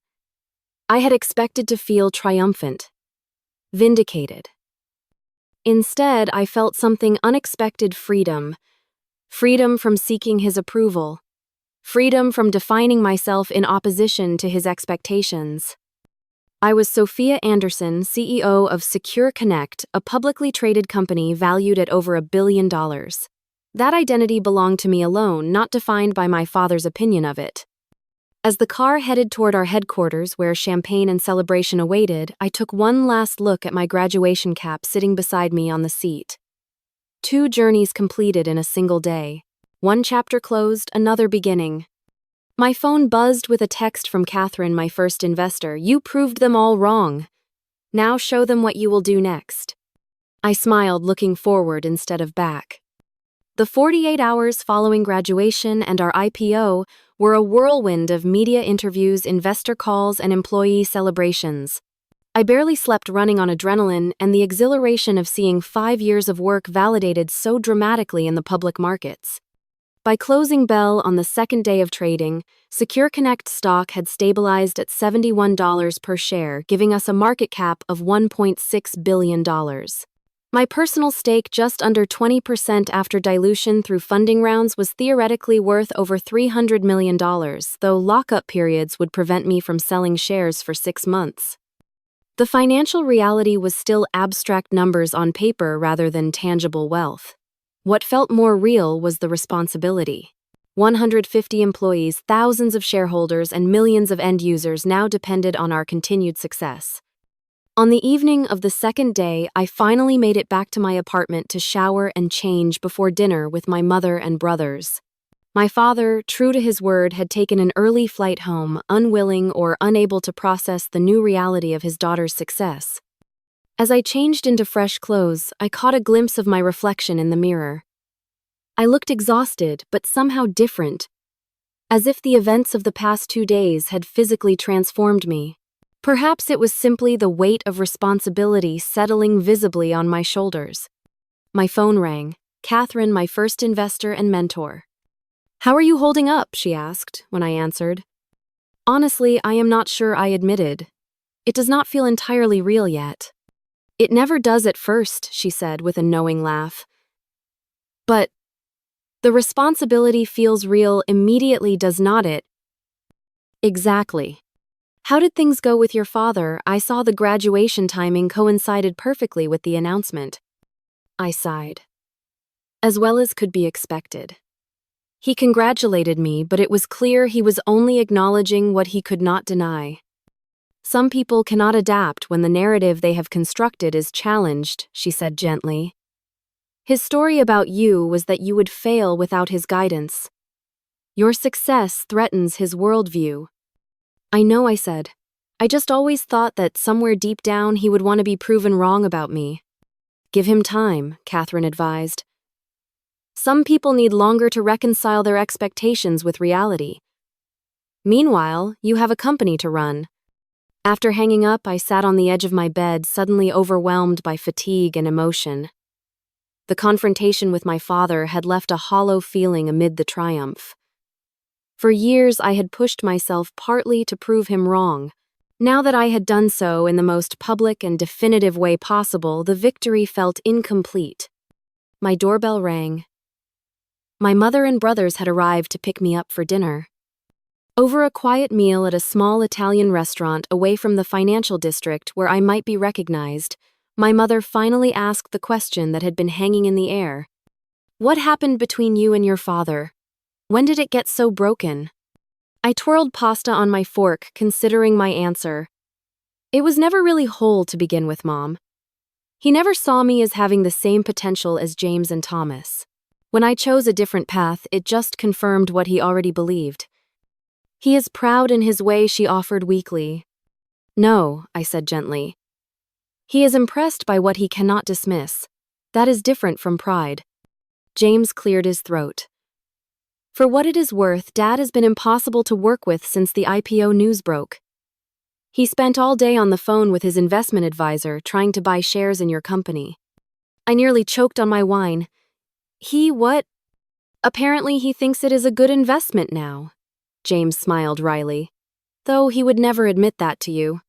I had expected to feel triumphant, vindicated. Instead, I felt something unexpected: freedom. Freedom from seeking his approval. Freedom from defining myself in opposition to his expectations. I was Sophia Anderson, CEO of Secure Connect, a publicly traded company valued at over $1 billion. That identity belonged to me alone, not defined by my father's opinion of it. As the car headed toward our headquarters, where champagne and celebration awaited, I took one last look at my graduation cap sitting beside me on the seat. 2 journeys completed in a single day. One chapter closed, another beginning. My phone buzzed with a text from Catherine, my first investor. You proved them all wrong. Now show them what you will do next. I smiled, looking forward instead of back. The 48 hours following graduation and our IPO were a whirlwind of media interviews, investor calls, and employee celebrations. I barely slept, running on adrenaline and the exhilaration of seeing 5 years of work validated so dramatically in the public markets. By closing bell on the second day of trading, Secure Connect stock had stabilized at $71 per share, giving us a market cap of $1.6 billion. My personal stake, just under 20% after dilution through funding rounds, was theoretically worth over $300 million, though lockup periods would prevent me from selling shares for 6 months. The financial reality was still abstract numbers on paper rather than tangible wealth. What felt more real was the responsibility. 150 employees, thousands of shareholders, and millions of end users now depended on our continued success. On the evening of the second day, I finally made it back to my apartment to shower and change before dinner with my mother and brothers. My father, true to his word, had taken an early flight home, unwilling or unable to process the new reality of his daughter's success. As I changed into fresh clothes, I caught a glimpse of my reflection in the mirror. I looked exhausted, but somehow different, as if the events of the past 2 days had physically transformed me. Perhaps it was simply the weight of responsibility settling visibly on my shoulders. My phone rang. Catherine, my first investor and mentor. "How are you holding up?" she asked when I answered. "Honestly, I am not sure," I admitted. "It does not feel entirely real yet." "It never does at first," she said with a knowing laugh. "But the responsibility feels real immediately, does not it?" "Exactly. How did things go with your father? I saw the graduation timing coincided perfectly with the announcement." I sighed. "As well as could be expected. He congratulated me, but it was clear he was only acknowledging what he could not deny. Some people cannot adapt when the narrative they have constructed is challenged," she said gently. "His story about you was that you would fail without his guidance. Your success threatens his worldview." "I know," I said. "I just always thought that somewhere deep down he would want to be proven wrong about me." "Give him time," Catherine advised. "Some people need longer to reconcile their expectations with reality. Meanwhile, you have a company to run." After hanging up, I sat on the edge of my bed, suddenly overwhelmed by fatigue and emotion. The confrontation with my father had left a hollow feeling amid the triumph. For years, I had pushed myself partly to prove him wrong. Now that I had done so in the most public and definitive way possible, the victory felt incomplete. My doorbell rang. My mother and brothers had arrived to pick me up for dinner. Over a quiet meal at a small Italian restaurant away from the financial district where I might be recognized, my mother finally asked the question that had been hanging in the air. "What happened between you and your father? When did it get so broken?" I twirled pasta on my fork, considering my answer. "It was never really whole to begin with, Mom. He never saw me as having the same potential as James and Thomas. When I chose a different path, it just confirmed what he already believed." "He is proud in his way," she offered weakly. "No," I said gently. "He is impressed by what he cannot dismiss. That is different from pride." James cleared his throat. "For what it is worth, Dad has been impossible to work with since the IPO news broke. He spent all day on the phone with his investment advisor trying to buy shares in your company." I nearly choked on my wine. What? Apparently he thinks it is a good investment now." James smiled wryly. "Though he would never admit that to you."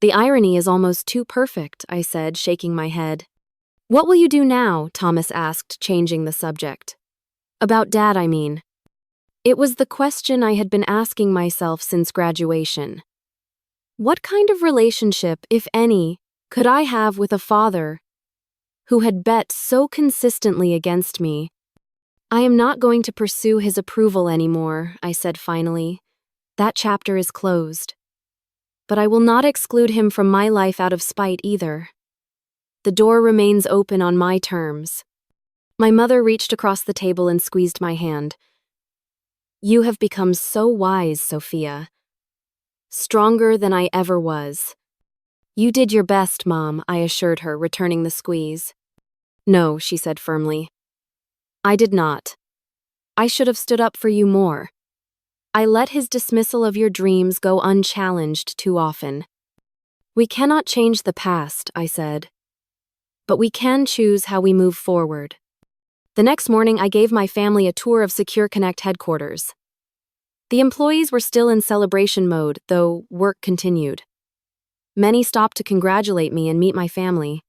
"The irony is almost too perfect," I said, shaking my head. "What will you do now?" Thomas asked, changing the subject. "About Dad, I mean." It was the question I had been asking myself since graduation. What kind of relationship, if any, could I have with a father who had bet so consistently against me? "I am not going to pursue his approval anymore," I said finally. "That chapter is closed. But I will not exclude him from my life out of spite either. The door remains open on my terms." My mother reached across the table and squeezed my hand. "You have become so wise, Sophia. Stronger than I ever was." "You did your best, Mom," I assured her, returning the squeeze. "No," she said firmly. "I did not. I should have stood up for you more. I let his dismissal of your dreams go unchallenged too often." "We cannot change the past," I said. "But we can choose how we move forward." The next morning, I gave my family a tour of Secure Connect headquarters. The employees were still in celebration mode, though work continued. Many stopped to congratulate me and meet my family.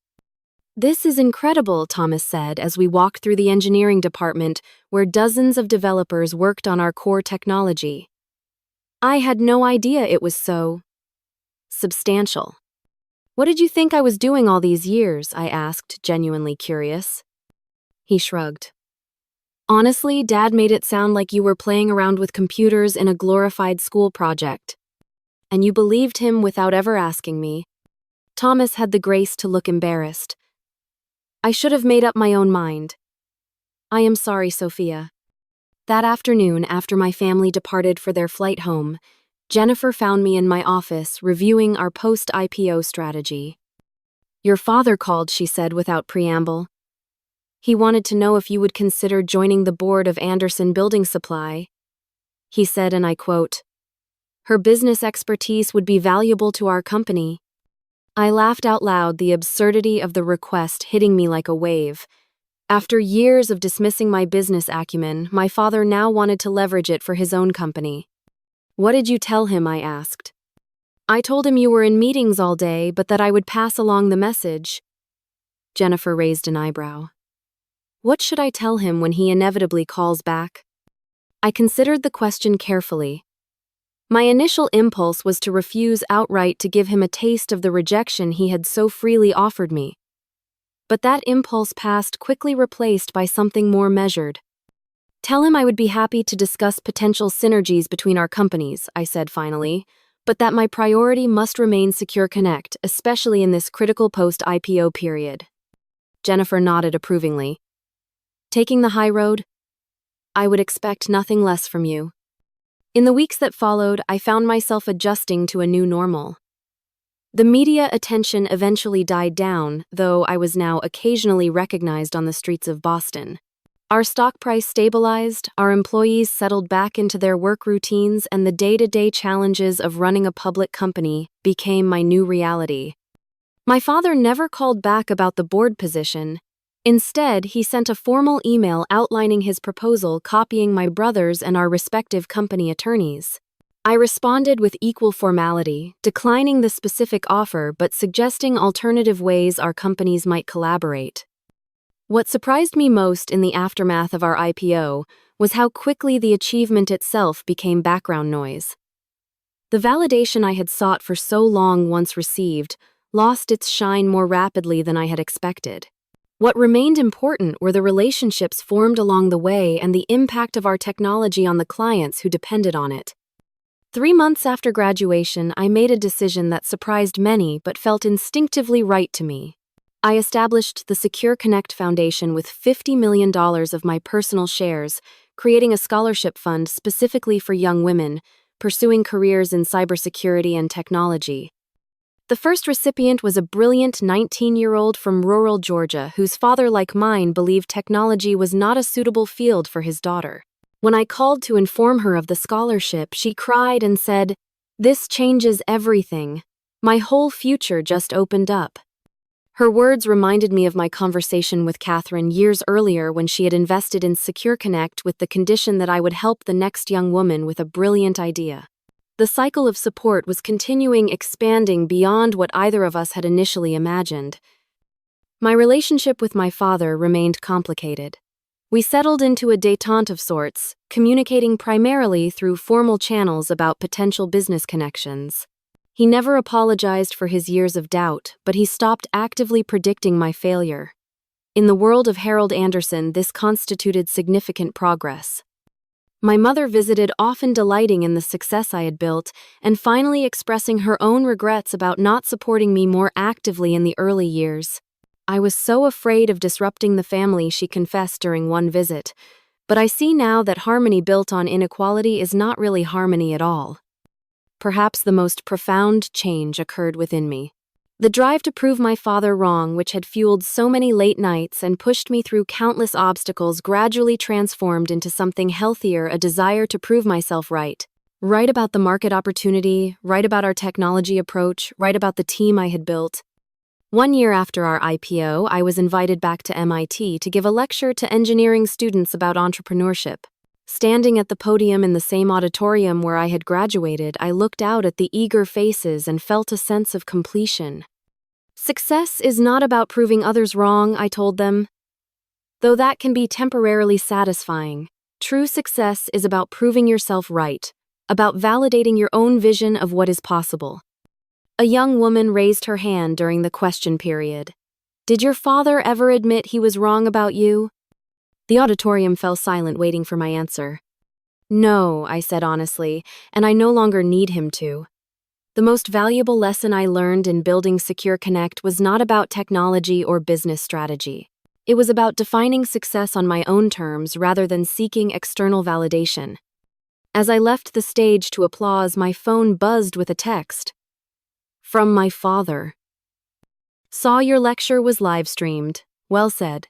"This is incredible," Thomas said as we walked through the engineering department where dozens of developers worked on our core technology. "I had no idea it was so substantial." "What did you think I was doing all these years?" I asked, genuinely curious. He shrugged. "Honestly, Dad made it sound like you were playing around with computers in a glorified school project. And you believed him without ever asking me." Thomas had the grace to look embarrassed. "I should have made up my own mind." "I am sorry, Sophia." That afternoon, after my family departed for their flight home, Jennifer found me in my office reviewing our post-IPO strategy. "Your father called," she said without preamble. "He wanted to know if you would consider joining the board of Anderson Building Supply." he said, and I quote, "Her business expertise would be valuable to our company." I laughed out loud, the absurdity of the request hitting me like a wave. After years of dismissing my business acumen, my father now wanted to leverage it for his own company. "What did you tell him?" I asked. "I told him you were in meetings all day, but that I would pass along the message." Jennifer raised an eyebrow. "What should I tell him when he inevitably calls back?" I considered the question carefully. My initial impulse was to refuse outright, to give him a taste of the rejection he had so freely offered me. But that impulse passed, quickly replaced by something more measured. "Tell him I would be happy to discuss potential synergies between our companies," I said finally, "but that my priority must remain Secure Connect, especially in this critical post-IPO period." Jennifer nodded approvingly. "Taking the high road? I would expect nothing less from you." In the weeks that followed, I found myself adjusting to a new normal. The media attention eventually died down, though I was now occasionally recognized on the streets of Boston. Our stock price stabilized, our employees settled back into their work routines, and the day-to-day challenges of running a public company became my new reality. My father never called back about the board position. Instead, he sent a formal email outlining his proposal, copying my brothers and our respective company attorneys. I responded with equal formality, declining the specific offer but suggesting alternative ways our companies might collaborate. What surprised me most in the aftermath of our IPO was how quickly the achievement itself became background noise. The validation I had sought for so long, once received, lost its shine more rapidly than I had expected. What remained important were the relationships formed along the way and the impact of our technology on the clients who depended on it. 3 months after graduation, I made a decision that surprised many but felt instinctively right to me. I established the Secure Connect Foundation with $50 million of my personal shares, creating a scholarship fund specifically for young women pursuing careers in cybersecurity and technology. The first recipient was a brilliant 19-year-old from rural Georgia whose father, like mine, believed technology was not a suitable field for his daughter. When I called to inform her of the scholarship, she cried and said, "This changes everything. My whole future just opened up." Her words reminded me of my conversation with Catherine years earlier when she had invested in Secure Connect with the condition that I would help the next young woman with a brilliant idea. The cycle of support was continuing, expanding beyond what either of us had initially imagined. My relationship with my father remained complicated. We settled into a détente of sorts, communicating primarily through formal channels about potential business connections. He never apologized for his years of doubt, but he stopped actively predicting my failure. In the world of Harold Anderson, this constituted significant progress. My mother visited, often delighting in the success I had built, and finally expressing her own regrets about not supporting me more actively in the early years. "I was so afraid of disrupting the family," she confessed during one visit, "but I see now that harmony built on inequality is not really harmony at all." Perhaps the most profound change occurred within me. The drive to prove my father wrong, which had fueled so many late nights and pushed me through countless obstacles, gradually transformed into something healthier, a desire to prove myself right. Right about the market opportunity, right about our technology approach, right about the team I had built. 1 year after our IPO, I was invited back to MIT to give a lecture to engineering students about entrepreneurship. Standing at the podium in the same auditorium where I had graduated, I looked out at the eager faces and felt a sense of completion. "Success is not about proving others wrong," I told them. "Though that can be temporarily satisfying, true success is about proving yourself right, about validating your own vision of what is possible." A young woman raised her hand during the question period. "Did your father ever admit he was wrong about you?" The auditorium fell silent, waiting for my answer. "No," I said honestly, "and I no longer need him to." The most valuable lesson I learned in building Secure Connect was not about technology or business strategy. It was about defining success on my own terms rather than seeking external validation. As I left the stage to applause, my phone buzzed with a text. From my father. "Saw your lecture was live streamed. Well said.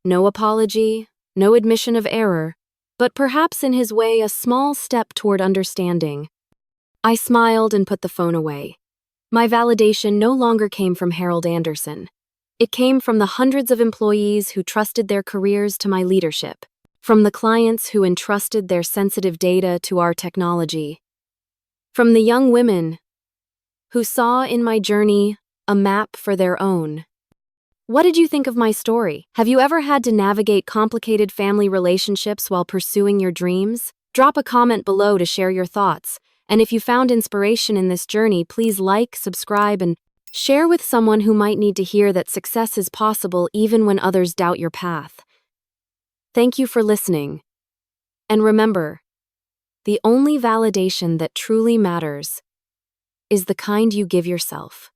No apology, no admission of error. but perhaps in his way a small step toward understanding. I smiled and put the phone away. My validation no longer came from Harold Anderson. It came from the hundreds of employees who trusted their careers to my leadership, from the clients who entrusted their sensitive data to our technology, from the young women who saw in my journey a map for their own. What did you think of my story? Have you ever had to navigate complicated family relationships while pursuing your dreams? Drop a comment below to share your thoughts. And if you found inspiration in this journey, please like, subscribe, and share with someone who might need to hear that success is possible even when others doubt your path. Thank you for listening. And remember, the only validation that truly matters is the kind you give yourself.